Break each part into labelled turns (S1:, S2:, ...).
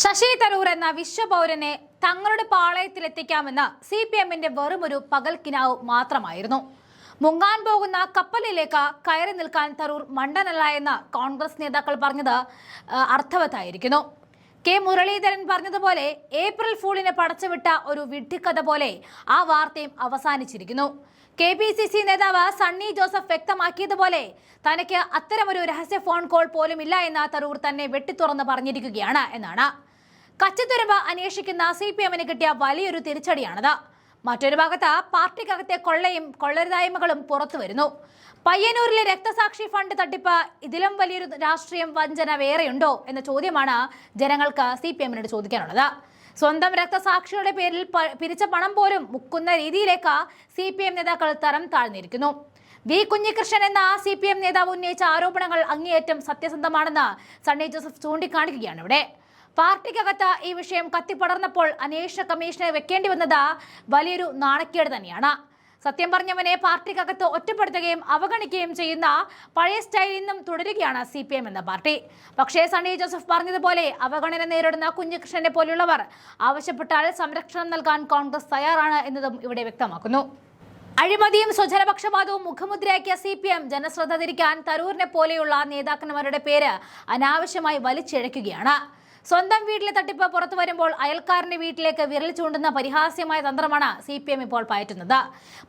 S1: ശശി തരൂർ എന്ന വിശ്വപൗരനെ തങ്ങളുടെ പാളയത്തിലെത്തിക്കാമെന്ന് CPM-ന്റെ വെറുമൊരു പകൽക്കിനാവ് മാത്രമായിരുന്നു. മുങ്ങാൻ പോകുന്ന കപ്പലിലേക്ക് കയറി നിൽക്കാൻ തരൂർ മണ്ടനല്ല എന്ന് കോൺഗ്രസ് നേതാക്കൾ പറഞ്ഞത് അർത്ഥവത്തായിരിക്കുന്നു. കെ മുരളീധരൻ പറഞ്ഞതുപോലെ ഏപ്രിൽ ഫൂളിനെ പടച്ചുവിട്ട ഒരു വിഡ്ഢിക്കഥ പോലെ ആ വാർത്തയും അവസാനിച്ചിരിക്കുന്നു. KPCC നേതാവ് സണ്ണി ജോസഫ് വ്യക്തമാക്കിയതുപോലെ തനിക്ക് അത്തരമൊരു രഹസ്യ ഫോൺ കോൾ പോലും ഇല്ല എന്ന് തരൂർ തന്നെ വെട്ടിത്തുറന്ന് പറഞ്ഞിരിക്കുകയാണ് എന്നാണ്. കച്ചത്തുരമ്പ് അന്വേഷിക്കുന്ന CPM-ന് കിട്ടിയ വലിയൊരു തിരിച്ചടിയാണത്. മറ്റൊരു ഭാഗത്ത് പാർട്ടിക്കകത്തെ കൊള്ളയും കൊള്ളരുതായ്മകളും പുറത്തു വരുന്നു. പയ്യന്നൂരിലെ രക്തസാക്ഷി ഫണ്ട് തട്ടിപ്പ് ഇതിലും വലിയൊരു രാഷ്ട്രീയം വഞ്ചന വേറെയുണ്ടോ എന്ന ചോദ്യമാണ് ജനങ്ങൾക്ക് CPM-നോട് ചോദിക്കാനുള്ളത്. സ്വന്തം രക്തസാക്ഷിയുടെ പേരിൽ പിരിച്ച പണം പോലും മുക്കുന്ന രീതിയിലേക്ക് CPM നേതാക്കൾ തരം താഴ്ന്നിരിക്കുന്നു. വി കുഞ്ഞികൃഷ്ണൻ എന്ന CPM നേതാവ് ഉന്നയിച്ച ആരോപണങ്ങൾ അങ്ങേയറ്റം സത്യസന്ധമാണെന്ന് സണ്ണി ജോസഫ് ചൂണ്ടിക്കാണിക്കുകയാണ്. ഇവിടെ പാർട്ടിക്കകത്ത് ഈ വിഷയം കത്തിപ്പടർന്നപ്പോൾ അന്വേഷണ കമ്മീഷനെ വെക്കേണ്ടി വന്നത് വലിയൊരു നാണക്കേട് തന്നെയാണ്. സത്യം പറഞ്ഞവനെ പാർട്ടിക്കകത്ത് ഒറ്റപ്പെടുത്തുകയും അവഗണിക്കുകയും ചെയ്യുന്ന പഴയ സ്റ്റൈൽ ഇന്നും തുടരുകയാണ് CPM എന്ന പാർട്ടി. പക്ഷേ സണ്ണി ജോസഫ് പറഞ്ഞതുപോലെ അവഗണന നേരിടുന്ന കുഞ്ഞികൃഷ്ണനെ പോലുള്ളവർ ആവശ്യപ്പെട്ടാൽ സംരക്ഷണം നൽകാൻ കോൺഗ്രസ് തയ്യാറാണ് എന്നതും ഇവിടെ വ്യക്തമാക്കുന്നു. അഴിമതിയും സ്വജനപക്ഷപാതവും മുഖമുദ്രയാക്കിയ CPM ജനശ്രദ്ധ തിരിക്കാൻ തരൂരിനെ പോലെയുള്ള നേതാക്കന്മാരുടെ പേര് അനാവശ്യമായി വലിച്ചിഴയ്ക്കുകയാണ്. സ്വന്തം വീട്ടിലെ തട്ടിപ്പ് പുറത്തു വരുമ്പോൾ അയൽക്കാരന്റെ വീട്ടിലേക്ക് വിരൽ ചൂണ്ടുന്ന പരിഹാസ്യമായ തന്ത്രമാണ് CPM ഇപ്പോൾ പയറ്റുന്നത്.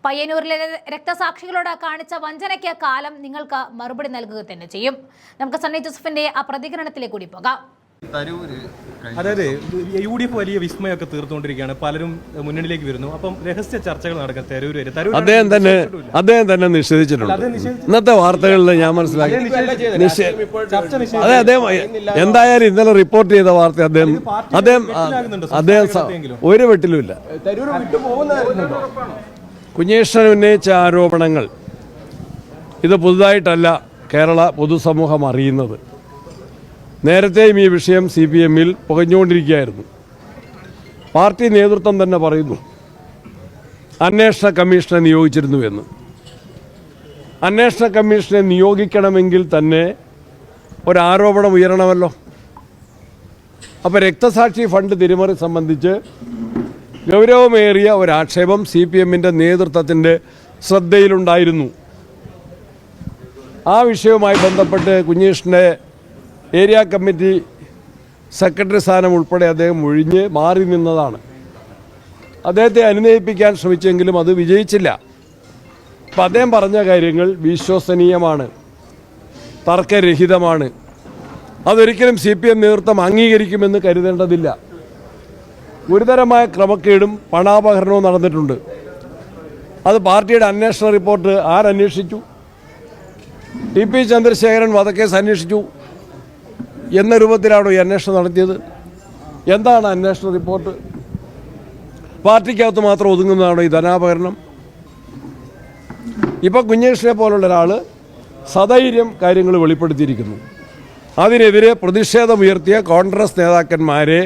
S1: പയ്യന്നൂരിലെ രക്തസാക്ഷികളോട് കാണിച്ച വഞ്ചനയ്ക്ക് കാലം നിങ്ങൾക്ക് മറുപടി നൽകുക തന്നെ ചെയ്യും. നമുക്ക് സണ്ണി ജോസഫിന്റെ ആ പ്രതികരണത്തിലേക്ക് കൂടി പോകാം.
S2: അതായത് UDF വലിയ വിസ്മയമൊക്കെ തീർത്തുകൊണ്ടിരിക്കുകയാണ്. പലരും മുന്നണിയിലേക്ക് വരുന്നു. അപ്പം രഹസ്യ ചർച്ചകൾ നടക്കാൻ തരൂർ
S3: അദ്ദേഹം തന്നെ നിഷേധിച്ചിട്ടുണ്ട്. ഇന്നത്തെ വാർത്തകളിൽ ഞാൻ മനസ്സിലാക്കി അദ്ദേഹം എന്തായാലും ഇന്നലെ റിപ്പോർട്ട് ചെയ്ത വാർത്ത അദ്ദേഹം ഒരു വെട്ടിലുമില്ല. കുഞ്ഞേഷ്ണൻ ഉന്നയിച്ച ആരോപണങ്ങൾ ഇത് പുതുതായിട്ടല്ല കേരള പൊതുസമൂഹം അറിയുന്നത്. നേരത്തെയും ഈ വിഷയം CPM-ൽ പുകഞ്ഞുകൊണ്ടിരിക്കുകയായിരുന്നു. പാർട്ടി നേതൃത്വം തന്നെ പറയുന്നു അന്വേഷണ കമ്മീഷനെ നിയോഗിച്ചിരുന്നു എന്ന്. അന്വേഷണ കമ്മീഷനെ നിയോഗിക്കണമെങ്കിൽ തന്നെ ഒരാരോപണം ഉയരണമല്ലോ. അപ്പോൾ രക്തസാക്ഷി ഫണ്ട് തിരിമറി സംബന്ധിച്ച് ഗൗരവമേറിയ ഒരാക്ഷേപം CPM-ന്റെ നേതൃത്വത്തിൻ്റെ ശ്രദ്ധയിലുണ്ടായിരുന്നു. ആ വിഷയവുമായി ബന്ധപ്പെട്ട് കുഞ്ഞീഷ്ണൻ്റെ ഏരിയ കമ്മിറ്റി സെക്രട്ടറി സ്ഥാനം ഉൾപ്പെടെ അദ്ദേഹം ഒഴിഞ്ഞ് മാറി നിന്നതാണ്. അദ്ദേഹത്തെ അനുനയിപ്പിക്കാൻ ശ്രമിച്ചെങ്കിലും അത് വിജയിച്ചില്ല. അപ്പം അദ്ദേഹം പറഞ്ഞ കാര്യങ്ങൾ വിശ്വസനീയമാണ്, തർക്കരഹിതമാണ്. അതൊരിക്കലും CPM നേതൃത്വം അംഗീകരിക്കുമെന്ന് കരുതേണ്ടതില്ല. ഗുരുതരമായ ക്രമക്കേടും പണാപഹരണവും നടന്നിട്ടുണ്ട്. അത് പാർട്ടിയുടെ അന്വേഷണ റിപ്പോർട്ട് ആരന്വേഷിച്ചു? TP ചന്ദ്രശേഖരൻ വധക്കേസ് അന്വേഷിച്ചു എന്ന രൂപത്തിലാണോ ഈ അന്വേഷണം നടത്തിയത്? എന്താണ് അന്വേഷണ റിപ്പോർട്ട്? പാർട്ടിക്കകത്ത് മാത്രം ഒതുങ്ങുന്നതാണോ ഈ ധനാപകരണം? ഇപ്പം കുഞ്ഞേഷിനെ പോലുള്ള ഒരാൾ സധൈര്യം കാര്യങ്ങൾ വെളിപ്പെടുത്തിയിരിക്കുന്നു. അതിനെതിരെ പ്രതിഷേധമുയർത്തിയ കോൺഗ്രസ് നേതാക്കന്മാരെ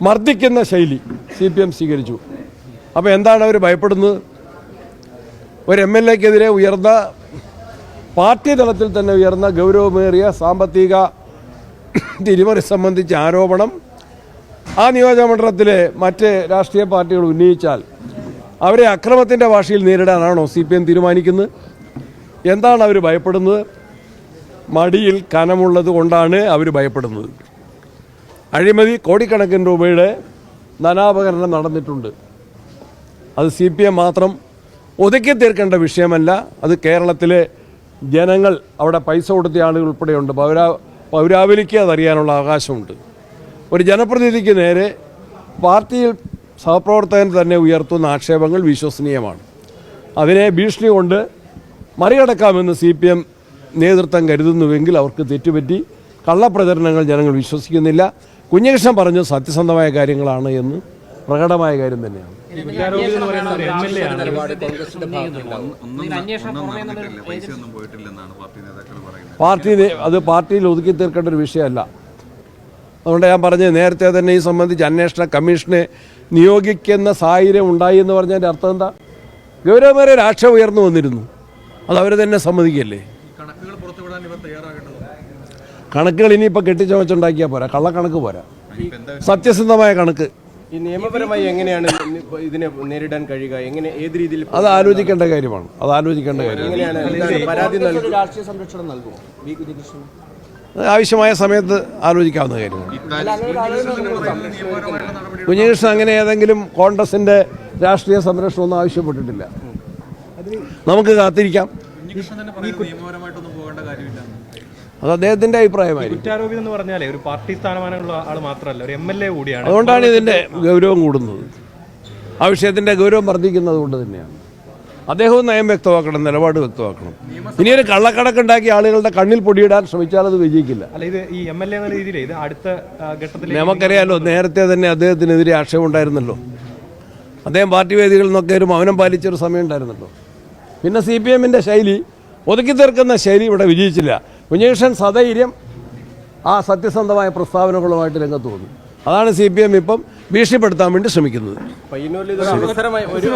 S3: മർദ്ദിക്കുന്ന ശൈലി CPM സ്വീകരിച്ചു. അപ്പോൾ എന്താണ് അവർ ഭയപ്പെടുന്നത്? ഒരു MLA-ക്കെതിരെ ഉയർന്ന പാർട്ടി തലത്തിൽ തന്നെ ഉയർന്ന ഗൗരവമേറിയ സാമ്പത്തിക തിരിമറി സംബന്ധിച്ച ആരോപണം ആ നിയോജകമണ്ഡലത്തിലെ മറ്റ് രാഷ്ട്രീയ പാർട്ടികൾ ഉന്നയിച്ചാൽ അവരെ അക്രമത്തിൻ്റെ ഭാഷയിൽ നേരിടാനാണോ CPM തീരുമാനിക്കുന്നത്? എന്താണ് അവർ ഭയപ്പെടുന്നത്? മടിയിൽ കനമുള്ളത് കൊണ്ടാണ് അവർ ഭയപ്പെടുന്നത്. അഴിമതി കോടിക്കണക്കിന് രൂപയുടെ ധനാപകരണം നടന്നിട്ടുണ്ട്. അത് CPM മാത്രം ഒതുക്കി തീർക്കേണ്ട വിഷയമല്ല. അത് കേരളത്തിലെ ജനങ്ങൾ, അവിടെ പൈസ കൊടുത്ത ആളുകൾ ഉൾപ്പെടെയുണ്ട്. പൗരാവലിക്ക് അതറിയാനുള്ള അവകാശമുണ്ട്. ഒരു ജനപ്രതിനിധിക്ക് നേരെ പാർട്ടിയിൽ സഹപ്രവർത്തകൻ തന്നെ ഉയർത്തുന്ന ആക്ഷേപങ്ങൾ വിശ്വസനീയമാണ്. അതിനെ ഭീഷണി കൊണ്ട് മറികടക്കാമെന്ന് CPM നേതൃത്വം കരുതുന്നുവെങ്കിൽ അവർക്ക് തെറ്റുപറ്റി. കള്ളപ്രചരണങ്ങൾ ജനങ്ങൾ വിശ്വസിക്കുന്നില്ല. കുഞ്ഞകൃഷ്ണൻ പറഞ്ഞത് സത്യസന്ധമായ കാര്യങ്ങളാണ് എന്ന് പ്രകടമായ കാര്യം തന്നെയാണ്. പാർട്ടിയിൽ ഒതുക്കി തീർക്കേണ്ട ഒരു വിഷയമല്ല. അതുകൊണ്ട് ഞാൻ പറഞ്ഞത് നേരത്തെ തന്നെ ഈ സംബന്ധിച്ച് അന്വേഷണ കമ്മീഷനെ നിയോഗിക്കുന്ന സാഹചര്യം ഉണ്ടായി എന്ന് പറഞ്ഞതിൻ്റെ അർത്ഥം എന്താ? ഗൗരവമേറിയ ആക്ഷേപം ഉയർന്നു വന്നിരുന്നു. അത് അവർ തന്നെ സമ്മതിക്കല്ലേ? കണക്കുകൾ ഇനിയിപ്പോൾ കെട്ടിച്ചമച്ചുണ്ടാക്കിയാൽ പോരാ, കള്ളക്കണക്ക് പോരാ. സത്യസന്ധമായ കണക്ക്.
S4: ഈ നിയമപരമായി എങ്ങനെയാണ് ഇതിനെ നേരിടാൻ കഴിയുക? ഏത് രീതിയിൽ
S3: അത് ആലോചിക്കേണ്ട കാര്യമാണ്.
S4: എങ്ങനെയാണ് പരാതി നൽകും?
S5: രാഷ്ട്രീയ സംരക്ഷണം നൽകുമോ വി കുഞ്ഞികൃഷ്ണൻ?
S3: അത് ആവശ്യമായ സമയത്ത് ആലോചിക്കാവുന്ന കാര്യമാണ്. കുഞ്ഞികൃഷ്ണൻ അങ്ങനെ ഏതെങ്കിലും കോൺഗ്രസിന്റെ രാഷ്ട്രീയ സംരക്ഷണമൊന്നും ആവശ്യപ്പെട്ടിട്ടില്ല. നമുക്ക് കാത്തിരിക്കാം. അത് അദ്ദേഹത്തിന്റെ അഭിപ്രായമായിരിക്കും.
S2: കുറ്റാരോപി എന്ന് പറഞ്ഞാലേ ഒരു പാർട്ടി സ്ഥാനമാനമുള്ള ആൾ മാത്രമല്ല, ഒരു MLA കൂടിയാണ്.
S3: അതുകൊണ്ടാണ് ഇതിന്റെ ഗൗരവം കൂടുന്നത്. ആ വിഷയത്തിന്റെ ഗൗരവം വർദ്ധിക്കുന്നത് കൊണ്ട് തന്നെയാണ്. അദ്ദേഹവും നയം വ്യക്തമാക്കണം, നിലപാട് വ്യക്തമാക്കണം. ഇനിയൊരു കള്ളക്കണക്കുണ്ടാക്കി ആളുകളുടെ കണ്ണിൽ പൊടിയിടാൻ ശ്രമിച്ചാൽ അത് വിജയിക്കില്ല.
S2: അല്ല, ഇത് ഈ MLA എന്ന രീതിയിൽ ഇത് അടുത്ത ഘട്ടത്തിൽ
S3: നമുക്കറിയാലോ, നേരത്തെ തന്നെ അദ്ദേഹത്തിനെതിരെ ആക്ഷേപം ഉണ്ടായിരുന്നല്ലോ. അദ്ദേഹം പാർട്ടി വേദികളിൽ നിന്നൊക്കെ ഒരു മൗനം പാലിച്ചൊരു സമയം ഉണ്ടായിരുന്നല്ലോ. പിന്നെ CPMന്റെ ശൈലി, ഒതുക്കി തീർക്കുന്ന ശൈലി ഇവിടെ വിജയിച്ചില്ല. കുഞ്ഞികൃഷ്ണൻ സധൈര്യം ആ സത്യസന്ധമായ പ്രസ്താവനകളുമായിട്ട് രംഗത്ത് വന്നു. അതാണ് CPM ഇപ്പം ഭീഷണിപ്പെടുത്താൻ വേണ്ടി ശ്രമിക്കുന്നത്.
S4: പയ്യന്നൂരിൽ ഇത് അവസരമായി ഒരു